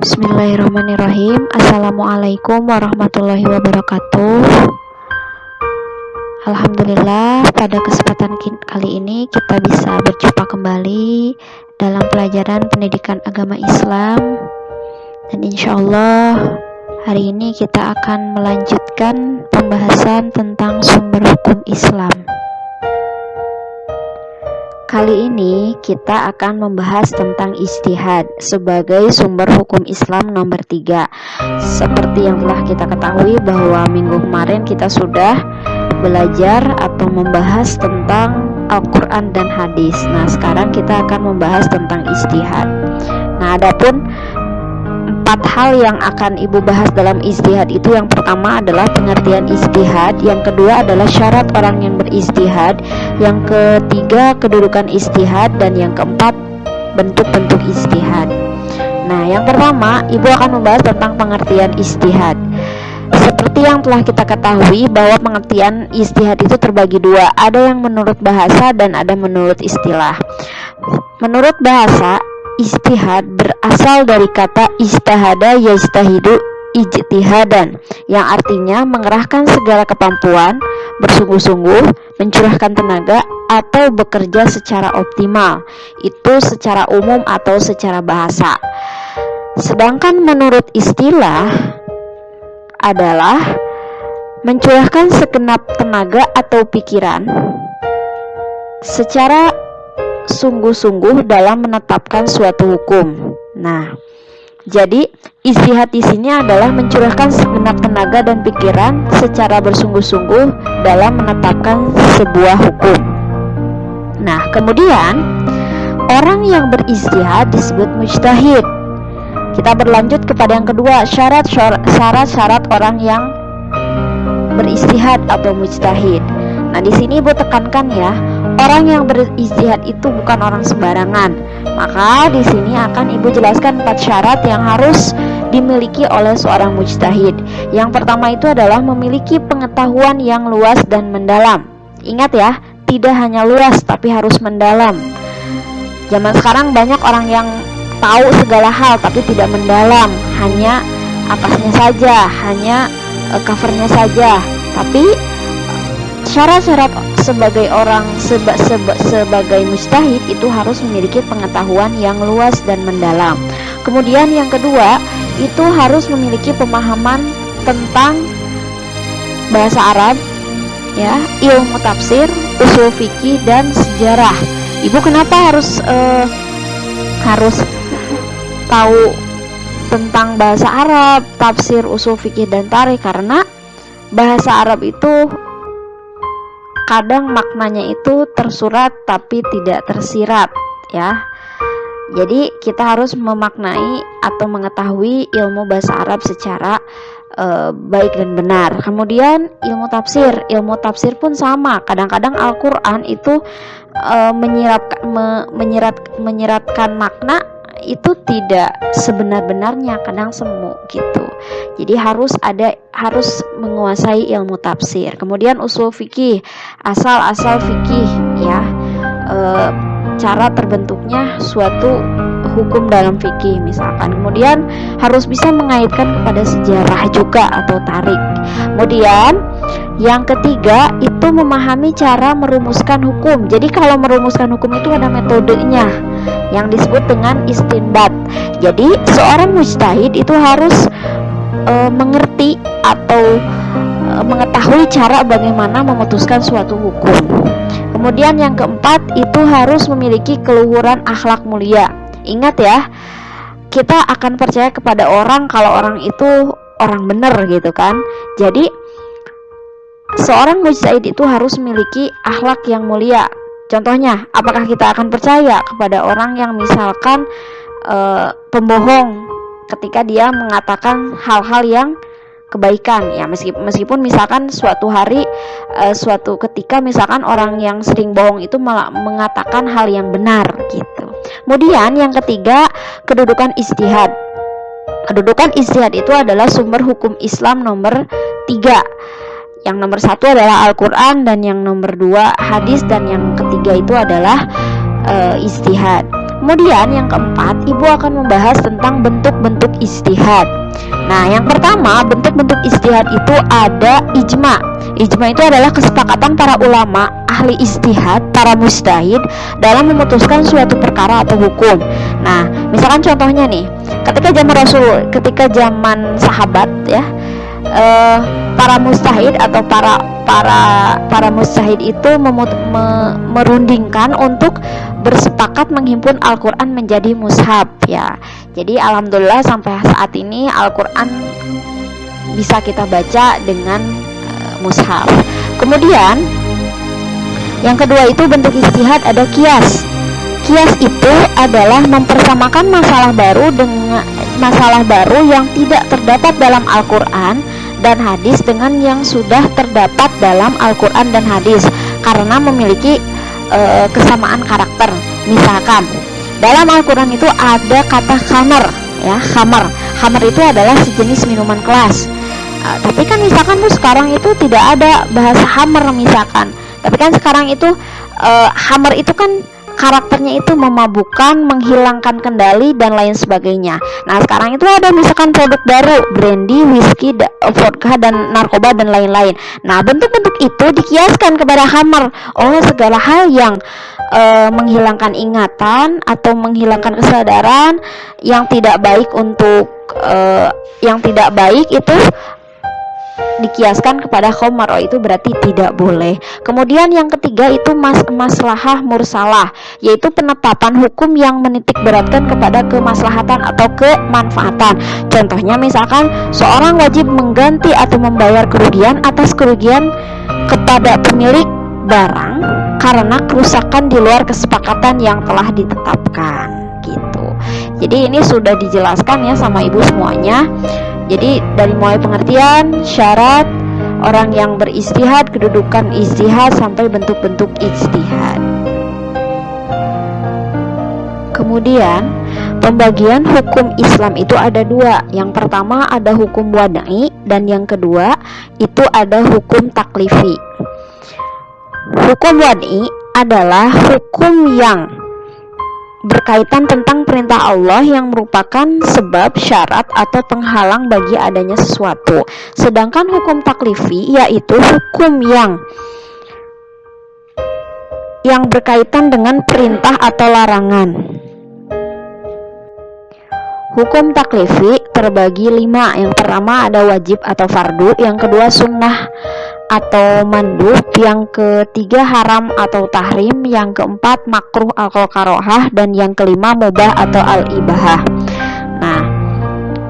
Bismillahirrahmanirrahim. Assalamualaikum warahmatullahi wabarakatuh. Alhamdulillah, pada kesempatan kali ini kita bisa berjumpa kembali dalam pelajaran pendidikan agama Islam. Dan insya Allah hari ini kita akan melanjutkan pembahasan tentang sumber hukum Islam. Kali ini kita akan membahas tentang ijtihad sebagai sumber hukum Islam nomor 3. Seperti yang telah kita ketahui bahwa minggu kemarin kita sudah belajar atau membahas tentang Al-Quran dan hadis. Nah, sekarang kita akan membahas tentang ijtihad. Nah, adapun 4 hal yang akan Ibu bahas dalam ijtihad itu, yang pertama adalah pengertian ijtihad, yang kedua adalah syarat orang yang berijtihad, yang ketiga kedudukan ijtihad, dan yang keempat bentuk-bentuk ijtihad. Nah, yang pertama Ibu akan membahas tentang pengertian ijtihad. Seperti yang telah kita ketahui bahwa pengertian ijtihad itu terbagi dua, ada yang menurut bahasa dan ada menurut istilah. Menurut bahasa, ijtihad berasal dari kata ijtahada yajtahidu ijtihadan, yang artinya mengerahkan segala kemampuan, bersungguh-sungguh, mencurahkan tenaga, atau bekerja secara optimal. Itu secara umum atau secara bahasa. Sedangkan menurut istilah adalah mencurahkan segenap tenaga atau pikiran secara sungguh-sungguh dalam menetapkan suatu hukum. Nah, jadi ijtihad di sini adalah mencurahkan segenap tenaga dan pikiran secara bersungguh-sungguh dalam menetapkan sebuah hukum. Nah, kemudian orang yang berijtihad disebut mujtahid. Kita berlanjut kepada yang kedua, syarat-syarat orang yang berijtihad atau mujtahid. Nah, di sini Ibu tekankan ya, orang yang berijtihad itu bukan orang sembarangan. Maka di sini akan Ibu jelaskan 4 syarat yang harus dimiliki oleh seorang mujtahid. Yang pertama itu adalah memiliki pengetahuan yang luas dan mendalam. Ingat ya, tidak hanya luas tapi harus mendalam. Zaman sekarang banyak orang yang tahu segala hal tapi tidak mendalam, hanya atasnya saja, hanya covernya saja. Tapi syarat-syarat sebagai orang sebagai mujtahid itu harus memiliki pengetahuan yang luas dan mendalam. Kemudian yang kedua itu harus memiliki pemahaman tentang bahasa Arab, ya, ilmu tafsir, usul fikih, dan sejarah. Ibu kenapa harus tahu tentang bahasa Arab, tafsir, usul fikih, dan tarikh? Karena bahasa Arab itu kadang maknanya itu tersurat tapi tidak tersirat, ya. Jadi kita harus memaknai atau mengetahui ilmu bahasa Arab secara baik dan benar. Kemudian ilmu tafsir pun sama. Kadang-kadang Al-Quran itu menyiratkan makna itu tidak sebenar-benarnya, kadang semu gitu. Jadi harus menguasai ilmu tafsir. Kemudian usul fikih, asal-asal fikih, ya, cara terbentuknya suatu hukum dalam fikih misalkan. Kemudian harus bisa mengaitkan kepada sejarah juga atau tarikh. Kemudian yang ketiga itu memahami cara merumuskan hukum. Jadi kalau merumuskan hukum itu ada metodenya yang disebut dengan istinbat. Jadi seorang mujtahid itu harus mengerti atau mengetahui cara bagaimana memutuskan suatu hukum. Kemudian yang keempat itu harus memiliki keluhuran akhlak mulia. Ingat ya, kita akan percaya kepada orang kalau orang itu orang benar gitu kan. Jadi seorang mujtahid itu harus memiliki akhlak yang mulia. Contohnya, apakah kita akan percaya kepada orang yang misalkan pembohong ketika dia mengatakan hal-hal yang kebaikan, ya, meskipun misalkan suatu ketika misalkan orang yang sering bohong itu mengatakan hal yang benar gitu. Kemudian yang ketiga, kedudukan ijtihad. Kedudukan ijtihad itu adalah sumber hukum Islam nomor 3. Yang nomor 1 adalah Al-Quran, dan yang nomor 2 hadis, dan yang ketiga itu adalah ijtihad. Kemudian yang keempat, ibu akan membahas tentang bentuk-bentuk ijtihad. Nah, yang pertama, bentuk-bentuk ijtihad itu ada ijma. Ijma itu adalah kesepakatan para ulama, ahli ijtihad, para mujtahid dalam memutuskan suatu perkara atau hukum. Nah, misalkan contohnya nih, ketika zaman sahabat ya, para mujtahid atau para mujtahid itu merundingkan untuk bersepakat menghimpun Al-Quran menjadi mushaf ya. Jadi alhamdulillah sampai saat ini Al-Quran bisa kita baca dengan mushaf. Kemudian yang kedua itu bentuk ijtihad ada qiyas. Qiyas itu adalah mempersamakan masalah baru yang tidak terdapat dalam Al-Quran dan hadis dengan yang sudah terdapat dalam Al-Quran dan hadis karena memiliki kesamaan karakter. Misalkan dalam Al-Quran itu ada kata khamar ya, khamar itu adalah sejenis minuman keras. Tapi kan misalkan tuh sekarang itu tidak ada bahasa khamar misalkan, tapi kan sekarang itu khamar itu kan karakternya itu memabukkan, menghilangkan kendali dan lain sebagainya. Nah sekarang itu ada misalkan produk baru, brandy, whisky, vodka dan narkoba dan lain-lain. Nah bentuk-bentuk itu dikiaskan kepada khamar. Oh, segala hal yang menghilangkan ingatan atau menghilangkan kesadaran yang tidak baik itu dikiaskan kepada khamar. Oh, itu berarti tidak boleh. Kemudian yang ketiga itu maslahah mursalah, yaitu penetapan hukum yang menitik beratkan kepada kemaslahatan atau kemanfaatan. Contohnya misalkan seorang wajib mengganti atau membayar kerugian atas kerugian kepada pemilik barang karena kerusakan di luar kesepakatan yang telah ditetapkan gitu. Jadi ini sudah dijelaskan ya sama ibu semuanya. Jadi dari mulai pengertian, syarat, orang yang berijtihad, kedudukan ijtihad, sampai bentuk-bentuk ijtihad. Kemudian pembagian hukum Islam itu ada dua. Yang pertama ada hukum wad'i dan yang kedua itu ada hukum taklifi. Hukum wad'i adalah hukum yang berkaitan tentang perintah Allah yang merupakan sebab, syarat, atau penghalang bagi adanya sesuatu. Sedangkan hukum taklifi yaitu hukum yang berkaitan dengan perintah atau larangan. Hukum taklifi terbagi 5. Yang pertama ada wajib atau fardu, yang kedua sunnah atau mandub, yang ketiga haram atau tahrim, yang keempat makruh atau karohah, dan yang kelima mubah atau al-ibahah. Nah,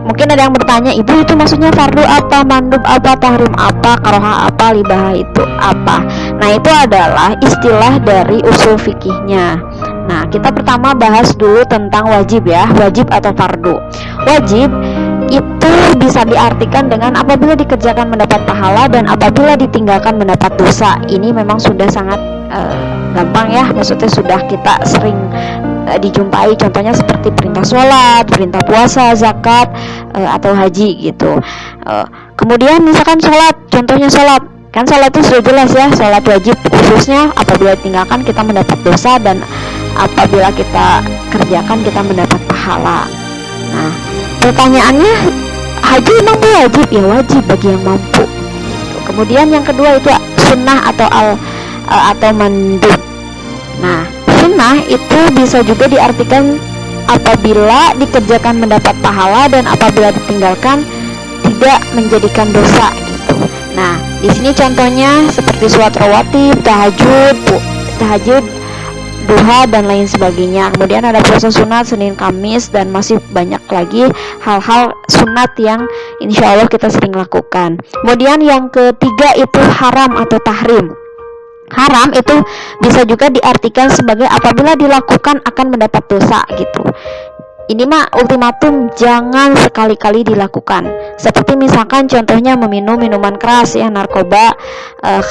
mungkin ada yang bertanya, ibu itu maksudnya fardu apa, mandub apa, tahrim apa, karohah apa, ibahah itu apa? Nah, itu adalah istilah dari usul fikihnya. Nah, kita pertama bahas dulu tentang wajib ya, wajib atau fardu. Wajib itu bisa diartikan dengan apabila dikerjakan mendapat pahala dan apabila ditinggalkan mendapat dosa. Ini memang sudah sangat gampang ya, maksudnya sudah kita sering dijumpai, contohnya seperti perintah sholat, perintah puasa, zakat, atau haji gitu. Kemudian misalkan sholat, contohnya sholat, kan sholat itu sudah jelas ya, sholat wajib khususnya apabila ditinggalkan kita mendapat dosa dan apabila kita kerjakan kita mendapat pahala. Nah, pertanyaannya, haji emang wajib? Ya wajib bagi yang mampu. Kemudian yang kedua itu sunnah atau mandub. Nah, sunnah itu bisa juga diartikan apabila dikerjakan mendapat pahala dan apabila ditinggalkan tidak menjadikan dosa gitu. Nah, di sini contohnya seperti sholat rawatib, tahajud, duha dan lain sebagainya. Kemudian ada puasa sunat Senin Kamis dan masih banyak lagi hal-hal sunat yang insya Allah kita sering lakukan. Kemudian yang ketiga itu haram atau tahrim. Haram itu bisa juga diartikan sebagai apabila dilakukan akan mendapat dosa gitu. Ini mah ultimatum jangan sekali-kali dilakukan. Seperti misalkan contohnya meminum minuman keras ya, narkoba,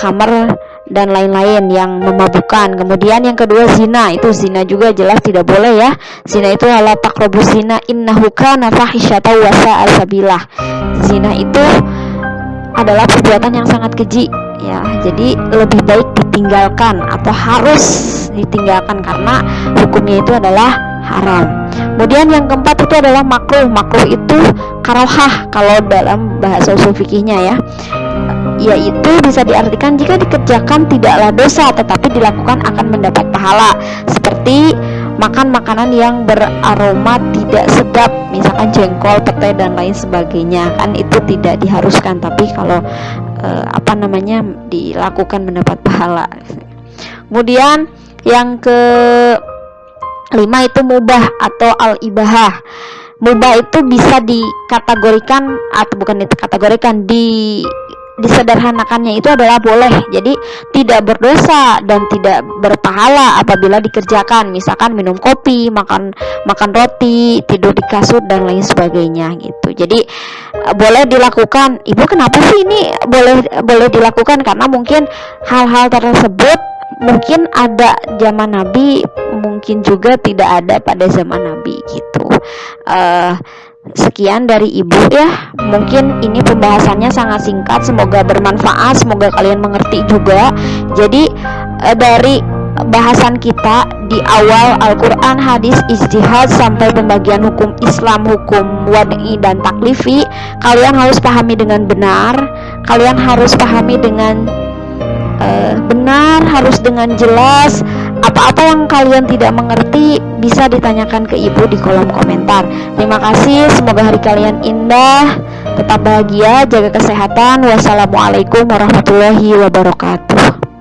khamar dan lain-lain yang memabukkan. Kemudian yang kedua zina, itu zina juga jelas tidak boleh ya. Zina itu adalah taqrabuz zina innahu kana fahisyatan wa sa'a sabilah. Zina itu adalah perbuatan yang sangat keji ya. Jadi lebih baik ditinggalkan atau harus ditinggalkan karena hukumnya itu adalah haram. Kemudian yang keempat itu adalah makruh. Makruh itu karohah kalau dalam bahasa usul fikihnya ya, yaitu bisa diartikan jika dikerjakan tidaklah dosa tetapi dilakukan akan mendapat pahala, seperti makan makanan yang beraroma tidak sedap, misalkan jengkol, petai dan lain sebagainya, kan itu tidak diharuskan, tapi kalau dilakukan mendapat pahala. Kemudian yang kelima itu mubah atau al-ibahah. Mubah itu bisa dikategorikan atau bukan dikategorikan, disederhanakannya itu adalah boleh, jadi tidak berdosa dan tidak berpahala apabila dikerjakan, misalkan minum kopi, makan roti, tidur di kasur dan lain sebagainya gitu. Jadi boleh dilakukan. Ibu kenapa sih ini boleh dilakukan? Karena mungkin hal-hal tersebut mungkin ada zaman Nabi, mungkin juga tidak ada pada zaman Nabi gitu. Sekian dari Ibu ya. Mungkin ini pembahasannya sangat singkat, semoga bermanfaat, semoga kalian mengerti juga. Jadi dari bahasan kita di awal Al-Quran, hadis, ijtihad sampai pembagian hukum Islam, hukum wad'i dan taklifi, kalian harus pahami dengan benar, kalian harus pahami dengan benar, harus dengan jelas. Apa-apa yang kalian tidak mengerti bisa ditanyakan ke Ibu di kolom komentar. Terima kasih, semoga hari kalian indah, tetap bahagia, jaga kesehatan. Wassalamualaikum warahmatullahi wabarakatuh.